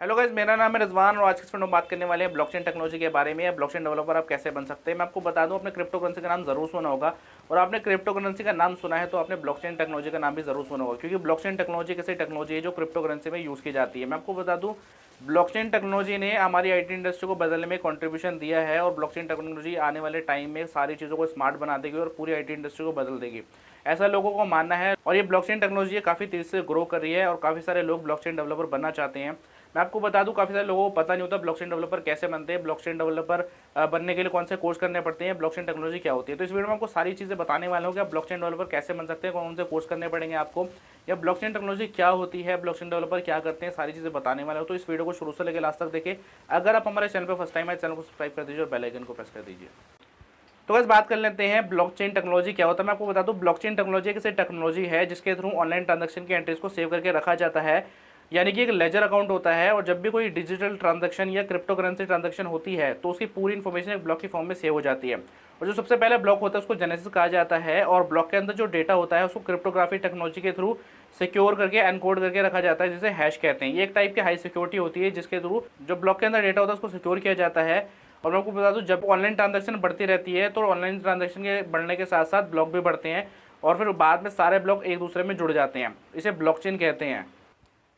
Hello guys, मेरा नाम है रिजवान और आज की इस वीडियो में बात करने वाले हैं ब्लॉकचेन टेक्नोलॉजी के बारे में। या ब्लॉकचेन डेवलपर आप कैसे बन सकते हैं। मैं आपको बता दूं, आपने क्रिप्टो करेंसी का नाम जरूर सुना होगा और आपने क्रिप्टो करेंसी का नाम सुना है तो आपने ब्लॉकचेन टेक्नोलॉजी का नाम भी जरूर सुना होगा, क्योंकि ब्लॉकचेन टेक्नोलॉजी एक ऐसी टेक्नोलॉजी है जो क्रिप्टो करेंसी में यूज़ की जाती है। मैं आपको बता दूँ, ब्लॉकचेन टेक्नोलॉजी ने हमारी आईटी इंडस्ट्री को बदलने में कंट्रीब्यूशन दिया है और ब्लॉकचेन टेक्नोलॉजी आने वाले टाइम में सारी चीज़ों को स्मार्ट बना देगी और पूरी आईटी इंडस्ट्री को बदल देगी, ऐसा लोगों को मानना है। और ये ब्लॉकचेन टेक्नोलॉजी काफ़ी तेज़ी से ग्रो कर रही है और काफ़ी सारे लोग ब्लॉकचेन डेवलपर बनना चाहते हैं। मैं आपको बता दूं, काफ़ी सारे लोगों को पता नहीं होता ब्लॉकचेन डेवलपर कैसे बनते हैं, ब्लॉकचेन डेवलपर बनने के लिए कौन से कोर्स करने पड़ते हैं, ब्लॉकचेन टेक्नोलॉजी क्या होती है। तो इस वीडियो में आपको सारी चीज़ें बताने वाला हूँ कि आप ब्लॉकचेन डेवलपर कैसे बन सकते हैं, कौन से कोर्स करने पड़ेंगे आपको, या ब्लॉकचेन टेक्नोलॉजी क्या होती है, ब्लॉकचेन डेवलपर क्या करते हैं, सारी चीज़ें बताने वाला हूँ। तो इस वीडियो को शुरू से लेकर लास्ट तक देखें। अगर आप हमारे चैनल पर फर्स्ट टाइम आए, चैनल को सब्सक्राइब कर दीजिए और बेल आइकन को प्रेस कर दीजिए। तो बस बात कर लेते हैं ब्लॉकचेन टेक्नोलॉजी क्या होता है। मैं आपको बता दूं, ब्लॉकचेन टेक्नोलॉजी एक ऐसी टेक्नोलॉजी है जिसके थ्रू ऑनलाइन ट्रांजैक्शन की एंट्रीज को सेव करके रखा जाता है, यानी कि एक लेजर अकाउंट होता है। और जब भी कोई डिजिटल ट्रांजैक्शन या क्रिप्टो करेंसी ट्रांजैक्शन होती है तो उसकी पूरी इन्फॉर्मेशन एक ब्लॉक की फॉर्म में सेव हो जाती है। और जो सबसे पहले ब्लॉक होता है उसको जेनेसिस कहा जाता है, और ब्लॉक के अंदर जो डेटा होता है उसको क्रिप्टोग्राफी टेक्नोलॉजी के थ्रू सिक्योर करके एनकोड करके रखा जाता है, जिसे हैश कहते हैं। ये एक टाइप की हाई सिक्योरिटी होती है जिसके थ्रू जो ब्लॉक के अंदर डेटा होता है उसको सिक्योर किया जाता है। और मैं आपको बता दूं, जब ऑनलाइन ट्रांजैक्शन बढ़ती रहती है तो ऑनलाइन ट्रांजैक्शन के बढ़ने के साथ साथ ब्लॉक भी बढ़ते हैं और फिर बाद में सारे ब्लॉक एक दूसरे में जुड़ जाते हैं, इसे ब्लॉकचेन कहते हैं।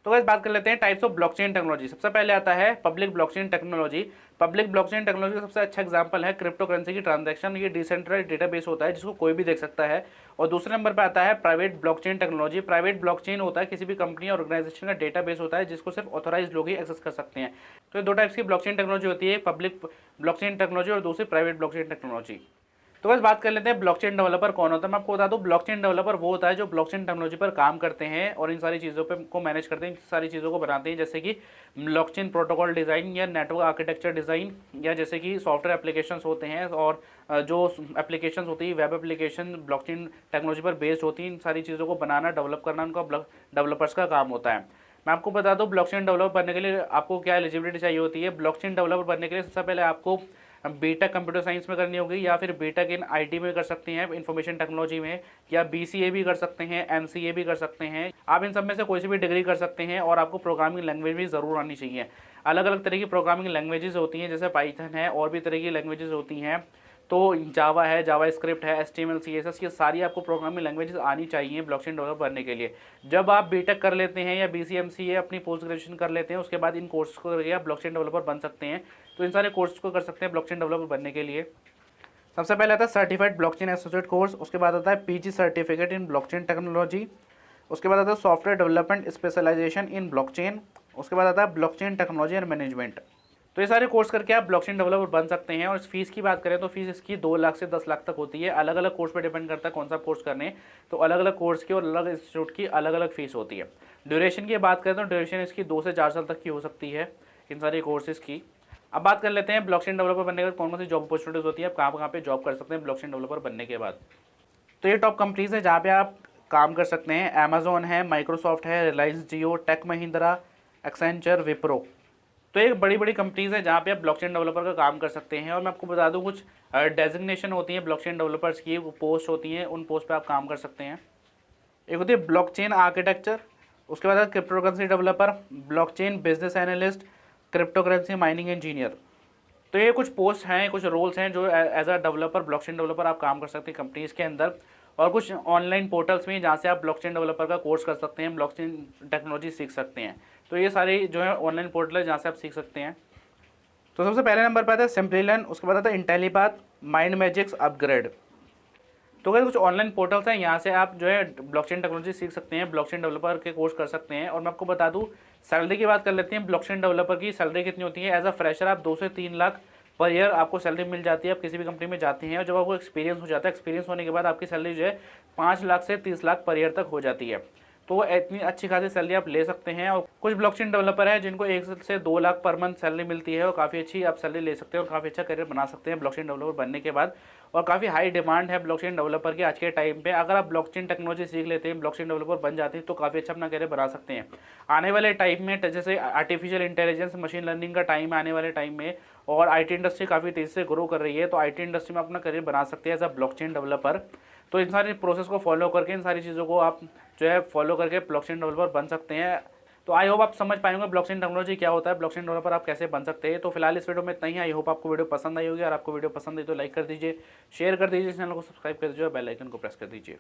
तो गाइस बात कर लेते हैं टाइप्स ऑफ ब्लॉकचेन टेक्नोलॉजी। सबसे पहले आता है public blockchain technology. Public blockchain technology का सबसे अच्छा एग्जांपल है क्रिप्टो करेंसी की ट्रांजैक्शन। ये डिसेंट्रलाइज्ड डेटाबेस होता है जिसको कोई भी देख सकता है। और दूसरे नंबर पर आता है private blockchain technology. Private blockchain होता है किसी भी कंपनी और ऑर्गेनाइजेशन का डेटाबेस होता है जिसको सिर्फ ऑथोराइज्ड लोग ही एक्सेस कर सकते हैं। तो ये दो टाइप्स की ब्लॉकचेन टेक्नोलॉजी होती है, पब्लिक ब्लॉकचेन टेक्नोलॉजी और दूसरी प्राइवेट ब्लॉकचेन टेक्नोलॉजी। तो बस बात कर लेते हैं ब्लॉकचेन डेवलपर कौन होता है। मैं आपको बता दूं, ब्लॉकचेन डेवलपर वो होता है जो ब्लॉकचेन टेक्नोलॉजी पर काम करते हैं और इन सारी चीज़ों पे को मैनेज करते हैं, इन सारी चीज़ों को बनाते हैं, जैसे कि ब्लॉकचेन प्रोटोकॉल डिज़ाइन या नेटवर्क आर्किटेक्चर डिज़ाइन, या जैसे कि सॉफ्टवेयर एप्लीकेशंस होते हैं और जो एप्लीकेशंस होती है वेब एप्लीकेशन ब्लॉकचेन टेक्नोलॉजी पर बेस्ड होती है। इन सारी चीज़ों को बनाना, डेवलप करना उनका डेवलपर्स का काम होता है। मैं आपको बता दूं, ब्लॉकचेन डेवलपर बनने के लिए आपको क्या एलिजिबिलिटी चाहिए होती है। ब्लॉकचेन डेवलपर बनने के लिए सबसे पहले आपको बीटेक कंप्यूटर साइंस में करनी होगी, या फिर बीटेक इन आईटी में कर सकते हैं, इंफॉर्मेशन टेक्नोलॉजी में, या बीसीए भी कर सकते हैं, एमसीए भी कर सकते हैं। आप इन सब में से कोई सी भी डिग्री कर सकते हैं और आपको प्रोग्रामिंग लैंग्वेज भी ज़रूर आनी चाहिए। अलग अलग तरह की प्रोग्रामिंग लैंग्वेजेस होती हैं, जैसे पाइथन है और भी तरह की लैंग्वेजेस होती हैं। तो जावा है, जावा स्क्रिप्ट है, एचटीएमएल सीएसएस, ये सारी आपको प्रोग्रामिंग लैंग्वेजेस आनी चाहिए ब्लॉकचेन डेवलपर बनने के लिए। जब आप बीटेक कर लेते हैं या बीसीएमसीए अपनी पोस्ट ग्रेजुएशन कर लेते हैं, उसके बाद इन कोर्स को करके आप ब्लॉकचेन डेवलपर बन सकते हैं। तो इन सारे कोर्स को कर सकते हैं ब्लॉकचेन डेवलपर बनने के लिए। सबसे पहले आता है सर्टिफाइड ब्लॉकचेन एसोसिएट कोर्स, उसके बाद आता है PG certificate in blockchain technology, उसके बाद आता है software development specialization in blockchain, उसके बाद आता है ब्लॉकचेन टेक्नोलॉजी एंड मैनेजमेंट। तो ये सारे कोर्स करके आप ब्लॉकचेन डेवलपर बन सकते हैं। और इस फीस की बात करें तो फीस इसकी 2 लाख से 10 लाख तक होती है। अलग अलग कोर्स पर डिपेंड करता है कौन सा कोर्स करने, तो अलग अलग कोर्स की और अलग इंस्टीट्यूट की अलग अलग फीस होती है। ड्यूरेशन की बात करें तो ड्यूरेशन इसकी 2 से 4 साल तक की हो सकती है इन सारे कोर्सेज की। अब बात कर लेते हैं ब्लॉकचेन डेवलपर बनने के बाद कौन कौन सी जॉब अपॉर्चुनिटीज होती है, आप कहाँ कहाँ पे जॉब कर सकते हैं ब्लॉकचेन डेवलपर बनने के बाद। तो ये टॉप कंपनीज है जहाँ पे आप काम कर सकते हैं। अमेजोन है, माइक्रोसॉफ्ट है, रिलायंस जियो, टेक महिंद्रा, एक्सेंचर, विप्रो। तो एक बड़ी बड़ी कंपनीज है जहाँ पे आप ब्लॉकचेन डेवलपर का काम कर सकते हैं। और मैं आपको बता दूं, कुछ डेजिग्नेशन होती है ब्लॉकचेन डेवलपर्स की, पोस्ट होती हैं, उन पोस्ट पे आप काम कर सकते हैं। एक होती है ब्लॉकचेन आर्किटेक्चर, उसके बाद cryptocurrency developer, blockchain business analyst, cryptocurrency mining engineer. तो ये कुछ पोस्ट हैं, कुछ रोल्स हैं जो as a developer, blockchain developer आप काम कर सकते हैं कंपनीज के अंदर। और कुछ ऑनलाइन पोर्टल्स में जहाँ से आप ब्लॉकचेन डेवलपर का कोर्स कर सकते हैं, ब्लॉकचेन टेक्नोलॉजी सीख सकते हैं। तो ये सारे जो है ऑनलाइन पोर्टल है जहाँ से आप सीख सकते हैं। तो सबसे पहले नंबर पर आता है सिम्पलीलन, उसके बाद आता है इंटेलीपाथ, माइंड मैजिक्स, अपग्रेड। तो अगर कुछ ऑनलाइन पोर्टल्स हैं यहाँ से आप जो है ब्लॉकचेन टेक्नोलॉजी सीख सकते हैं, ब्लॉकचेन डेवलपर के कोर्स कर सकते हैं। और मैं आपको बता दूँ, सैलरी की बात कर लेते हैं। ब्लॉकचेन डेवलपर की सैलरी कितनी होती है। एज अ फ्रेशर आप 2 से 3 लाख पर ईयर आपको सैलरी मिल जाती है। आप किसी भी कंपनी में जाते हैं और जब आपको एक्सपीरियंस हो जाता है, एक्सपीरियंस होने के बाद आपकी सैलरी जो है 5 लाख से 30 लाख पर ईयर तक हो जाती है। तो इतनी अच्छी खासी सैलरी आप ले सकते हैं। और कुछ ब्लॉकचेन डेवलपर हैं जिनको 1 से 2 लाख पर मंथ सैलरी मिलती है और काफ़ी अच्छी आप सैलरी ले सकते हैं और काफ़ी अच्छा करियर बना सकते हैं ब्लॉकचेन डेवलपर बनने के बाद। और काफ़ी हाई डिमांड है ब्लॉकचेन डेवलपर की आज के टाइम पे। अगर आप ब्लॉकचेन टेक्नोलॉजी सीख लेते हैं, ब्लॉकचेन डेवलपर बन जाते हैं, तो काफ़ी अच्छा अपना करियर बना सकते हैं। आने वाले टाइम में जैसे आर्टिफिशियल इंटेलिजेंस, मशीन लर्निंग का टाइम है आने वाले टाइम में, और आईटी इंडस्ट्री काफ़ी तेज़ी से ग्रो कर रही है, तो आईटी इंडस्ट्री में अपना करियर बना सकते हैं एज अ ब्लॉकचेन डेवलपर। तो इन सारी प्रोसेस को फॉलो करके, इन सारी चीज़ों को आप जो है फॉलो करके ब्लॉकचेन डेवलपर बन सकते हैं। तो आई होप आप समझ पाएंगे ब्लॉकचेन टेक्नोलॉजी क्या होता है, ब्लॉकचेन डेवलपर आप कैसे बन सकते हैं। तो फिलहाल इस वीडियो में इतना ही। आई होप आपको वीडियो पसंद आई होगी, और आपको वीडियो पसंद आई तो लाइक कर दीजिए, शेयर कर दीजिए, चैनल को सब्सक्राइब कर दीजिए और बेल आइकन को प्रेस कर दीजिए।